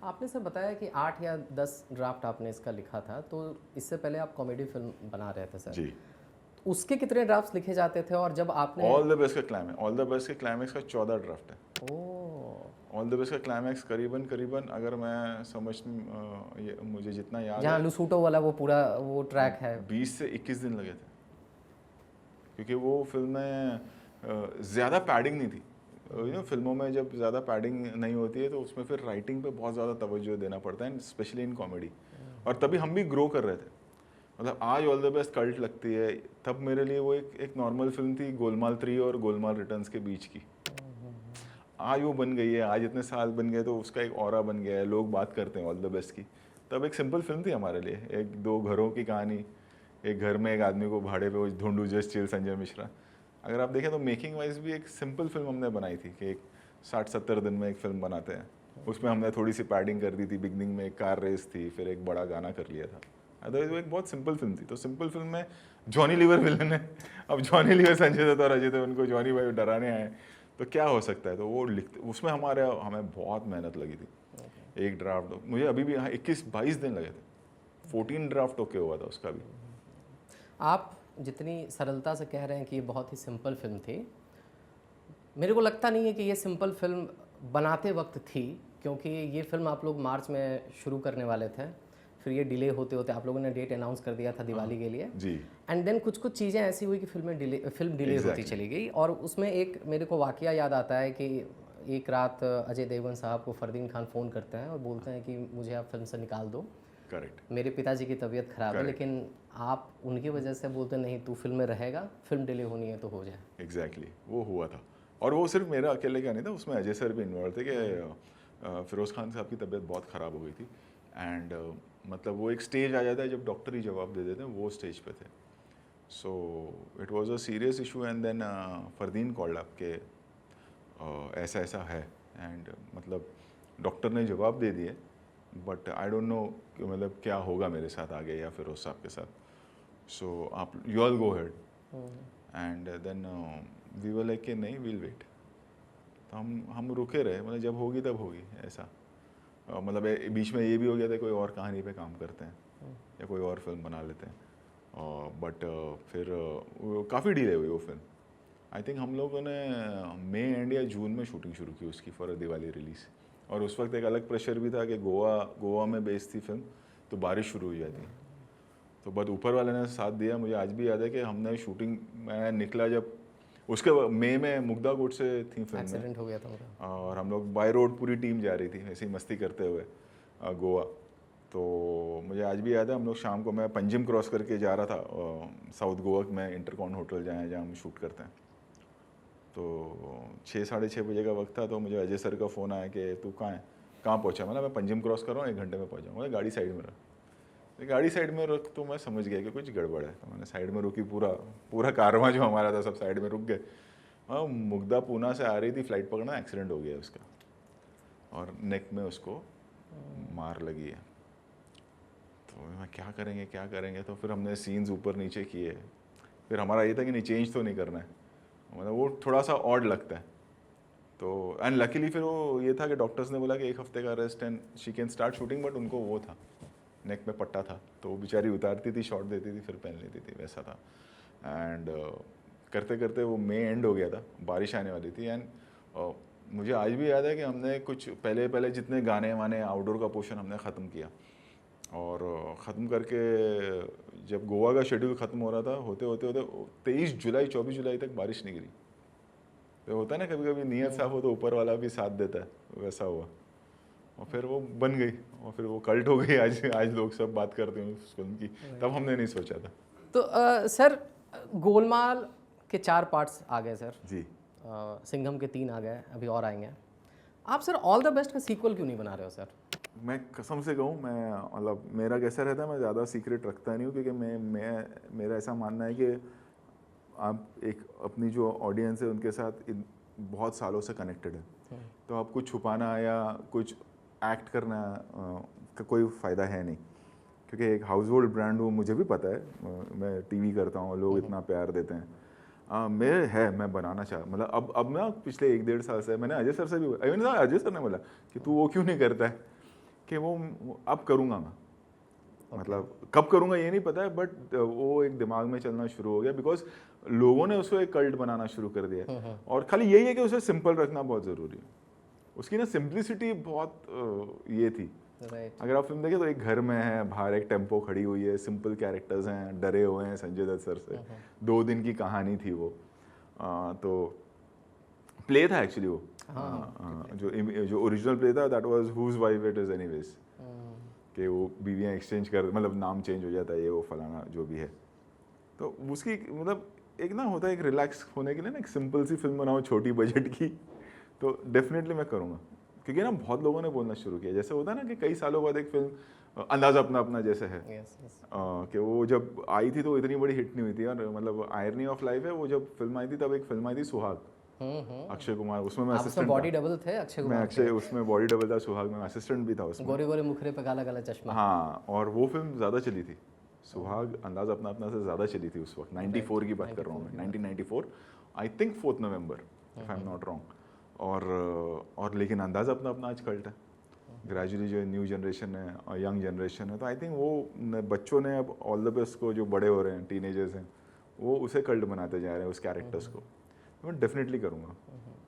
आपने सर बताया कि 8 या 10 ड्राफ्ट आपने इसका लिखा था, तो इससे पहले आप कॉमेडी फ़िल्म बना रहे थे सर। जी। उसके कितने ड्राफ्ट्स लिखे जाते थे और जब आपने ऑल द बेस्ट का क्लाइमैक्स, ऑल द बेस्ट के क्लाइमैक्स का 14 ड्राफ्ट है। ओह! ऑल द बेस्ट का क्लाइमैक्स करीबन अगर मैं मुझे जितना याद जहाँ है लुसूटो वाला वो पूरा वो ट्रैक है। 20 से 21 दिन लगे थे, क्योंकि वो फिल्म में ज़्यादा पैडिंग नहीं थी। फिल्मों में जब ज़्यादा पैडिंग नहीं होती है तो उसमें फिर राइटिंग पे बहुत ज़्यादा तवज्जो देना पड़ता है, स्पेशली इन कॉमेडी। और तभी हम भी ग्रो कर रहे थे। मतलब आज ऑल द बेस्ट कल्ट लगती है, तब मेरे लिए वो एक नॉर्मल फिल्म थी, गोलमाल 3 और गोलमाल रिटर्न्स के बीच की। आज वो बन गई है, आज इतने साल बन गए तो उसका एक ऑरा बन गया है, लोग बात करते हैं ऑल द बेस्ट की। तब एक सिंपल फिल्म थी हमारे लिए, एक दो घरों की कहानी, एक घर में एक आदमी को भाड़े पे वो ढूंढू जस्ट चिल संजय मिश्रा। अगर आप देखें तो मेकिंग वाइज भी एक सिंपल फिल्म हमने बनाई थी कि एक 60-70 दिन में एक फिल्म बनाते हैं। उसमें हमने थोड़ी सी पैडिंग कर दी थी, बिगनिंग में एक कार रेस थी, फिर एक बड़ा गाना कर लिया था। अदरवाइज वो एक बहुत सिंपल फिल्म थी। तो सिंपल फिल्म में जॉनी लीवर विलन है, अब जॉनी लीवर संजय दत्त और अजय देवगन उनको जॉनी भाई डराने आए तो क्या हो सकता है। तो वो लिखते उसमें हमें बहुत मेहनत लगी थी। एक ड्राफ्ट मुझे अभी भी 21-22 दिन लगे थे, 14 ड्राफ्ट ओके हुआ था उसका भी। आप जितनी सरलता से कह रहे हैं कि ये बहुत ही सिंपल फ़िल्म थी, मेरे को लगता नहीं है कि ये सिंपल फिल्म बनाते वक्त थी, क्योंकि ये फिल्म आप लोग मार्च में शुरू करने वाले थे, फिर ये डिले होते होते आप लोगों ने डेट अनाउंस कर दिया था दिवाली के लिए जी। एंड देन कुछ कुछ चीज़ें ऐसी हुई कि फिल्म डिले होती चली गई। और उसमें एक मेरे को वाकया याद आता है कि एक रात अजय देवगन साहब को फरदीन खान फ़ोन करते हैं और बोलते हैं कि मुझे आप फिल्म से निकाल दो, करेक्ट। मेरे पिताजी की तबीयत ख़राब है, लेकिन आप उनकी वजह से बोलते नहीं तू फिल्म में रहेगा, फिल्म डिले होनी है तो हो जाए। एग्जैक्टली वो हुआ था। और वो सिर्फ मेरा अकेले का नहीं था, उसमें अजय सर भी इन्वॉल्व थे कि फिरोज़ खान साहब की तबीयत बहुत ख़राब हो गई थी। एंड मतलब वो एक स्टेज आ जाता है जब डॉक्टर ही जवाब दे देते हैं, वो स्टेज पे थे। So it was a serious issue and then Fardeen called up के ऐसा ऐसा है। एंड मतलब डॉक्टर ने जवाब दे दिए, बट आई डोंट नो कि मतलब क्या होगा मेरे साथ आगे या फिरोज़ साहब के साथ। सो आप you all go head. And then we were like कि नहीं वील वेट। तो हम रुके रहे, मतलब जब होगी तब होगी ऐसा। मतलब बीच में ये भी हो गया था कोई और कहानी पे काम करते हैं या कोई और फिल्म बना लेते हैं। बट फिर काफ़ी डिले हुई वो फिल्म। आई थिंक हम लोगों ने मई एंड या जून में शूटिंग शुरू की उसकी फॉर दिवाली रिलीज़। और उस वक्त एक अलग प्रेशर भी था कि गोवा में बेस्ड थी फिल्म, तो बारिश शुरू हो जाती। तो बट ऊपर वाले ने साथ दिया। मुझे आज भी याद है कि हमने शूटिंग मैं निकला जब उसके मई में मुग्धा कोट से थी फिल्म में, एक्सीडेंट हो गया था उनका। और हम लोग बाय रोड पूरी टीम जा रही थी ऐसे ही मस्ती करते हुए गोवा। तो मुझे आज भी याद है हम लोग शाम को, मैं पंजिम क्रॉस करके जा रहा था साउथ गोवा में इंटरकॉन होटल जहाँ हम शूट करते हैं। तो 6-6:30 बजे का वक्त था। तो मुझे अजय सर का फ़ोन आया कि तू कहाँ पहुँचा। मतलब मैं पंजिम क्रॉस कर रहा हूँ, 1 घंटे में पहुँच जाऊँगा। गाड़ी साइड में रख। गाड़ी साइड में रुक तो मैं समझ गया कि कुछ गड़बड़ है। तो मैंने साइड में रुकी, पूरा कारवां जो हमारा था सब साइड में रुक गए। हाँ, मुग्धा पूना से आ रही थी फ्लाइट पकड़ना, एक्सीडेंट हो गया उसका और नेक में उसको मार लगी है। तो मैं क्या करेंगे। तो फिर हमने सीन्स ऊपर नीचे किए। फिर हमारा ये था कि नहीं चेंज तो नहीं करना है, मतलब वो थोड़ा सा ऑड लगता है। तो एंड लकीली फिर वो ये था कि डॉक्टर्स ने बोला कि 1 हफ्ते का rest and she can start shooting. But उनको वो था, नेक में पट्टा था, तो वो बेचारी उतारती थी, शॉट देती थी, फिर पहन लेती थी, वैसा था। एंड करते करते वो मई एंड हो गया था, बारिश आने वाली थी। एंड मुझे आज भी याद है कि हमने कुछ पहले जितने गाने वाने आउटडोर का पोर्शन हमने ख़त्म किया। और ख़त्म करके जब गोवा का शेड्यूल ख़त्म हो रहा था, होते 23 जुलाई 24 जुलाई तक बारिश नहीं गिरी। तो होता है ना कभी कभी नीयत साफ हो तो ऊपर वाला भी साथ देता है, वैसा हुआ। और फिर वो बन गई और फिर वो कल्ट हो गई। आज लोग सब बात करते हैं उस फिल्म की, तब हमने नहीं सोचा था। तो सर गोलमाल के 4 पार्ट्स आ गए सर जी। सिंघम के 3 आ गए, अभी और आएंगे। आप सर ऑल द बेस्ट का सीक्वल क्यों नहीं बना रहे हो सर? मैं कसम से कहूँ, मैं मतलब मेरा कैसा रहता है, मैं ज़्यादा सीक्रेट रखता नहीं हूँ, क्योंकि मेरा ऐसा मानना है कि आप एक अपनी जो ऑडियंस है उनके साथ बहुत सालों से कनेक्टेड है। तो आप कुछ छुपाना या कुछ एक्ट करना का कोई फ़ायदा है नहीं, क्योंकि एक हाउस होल्ड ब्रांड हूँ, मुझे भी पता है। मैं टीवी करता हूँ, लोग इतना प्यार देते हैं। मैं बनाना मतलब अब ना पिछले 1-1.5 साल से मैंने अजय सर से भी, अजय सर ने बोला कि तू वो क्यों नहीं करता है। कि वो अब करूँगा मैं, मतलब कब करूँगा ये नहीं पता है, बट वो एक दिमाग में चलना शुरू हो गया बिकॉज लोगों ने उसको एक कल्ट बनाना शुरू कर दिया है। और खाली यही है कि उसे सिंपल रखना बहुत ज़रूरी है। उसकी ना सिंप्लिसिटी बहुत ये थी। राइट। अगर आप फिल्म देखें तो एक घर में है, बाहर एक टेम्पो खड़ी हुई है, सिंपल कैरेक्टर्स हैं, डरे हुए हैं संजय दत्त सर से। 2 दिन की कहानी थी वो। तो प्ले था एक्चुअली वो। जो ओरिजिनल प्ले था that was whose wife it is anyways, कि वो बीवियाँ एक्सचेंज कर, मतलब नाम चेंज हो जाता है, ये वो फलाना जो भी है। तो उसकी मतलब एक ना होता है एक रिलैक्स होने के लिए ना, एक सिंपल सी फिल्म बनाओ छोटी बजट की, तो डेफिनेटली मैं करूँगा। क्योंकि ना बहुत लोगों ने बोलना शुरू किया, जैसे होता है ना कि कई सालों बाद एक फिल्म अंदाज़ा अपना अपना जैसे है, यस यस। कि वो जब आई थी तो इतनी बड़ी हिट नहीं हुई थी। और मतलब आयरनी ऑफ लाइफ है, वो जब फिल्म आई थी तब एक फिल्म आई थी सुहाग, अक्षय कुमार, उसमें मैं आप उसमें असिस्टेंट बॉडी था। डबल थे अक्षय मैं कुमार अक्षय उसमें बॉडी डबल था, सुहाग में असिस्टेंट भी था के, उसमें। गोरे गोरे मुखरे पे काला काला चश्मा। हाँ, और वो फिल्म ज़्यादा चली थी, सुहाग अंदाज़ अपना अपना से ज़्यादा चली थी उस वक्त। 94 की बात कर रहा हूँ मैं, 1994, I think 4 November, if I am not wrong. और लेकिन अंदाज़ा अपना अपना आज कल्ट है। ग्रेजुअली जो न्यू जनरेशन है और यंग जनरेशन है, तो आई थिंक वो बच्चों ने अब ऑल द बेस्ट को, जो बड़े हो रहे हैं, टीनेजर्स हैं, वो उसे कल्ट बनाते जा रहे हैं उस कैरेक्टर्स को। तो मैं डेफिनेटली करूँगा।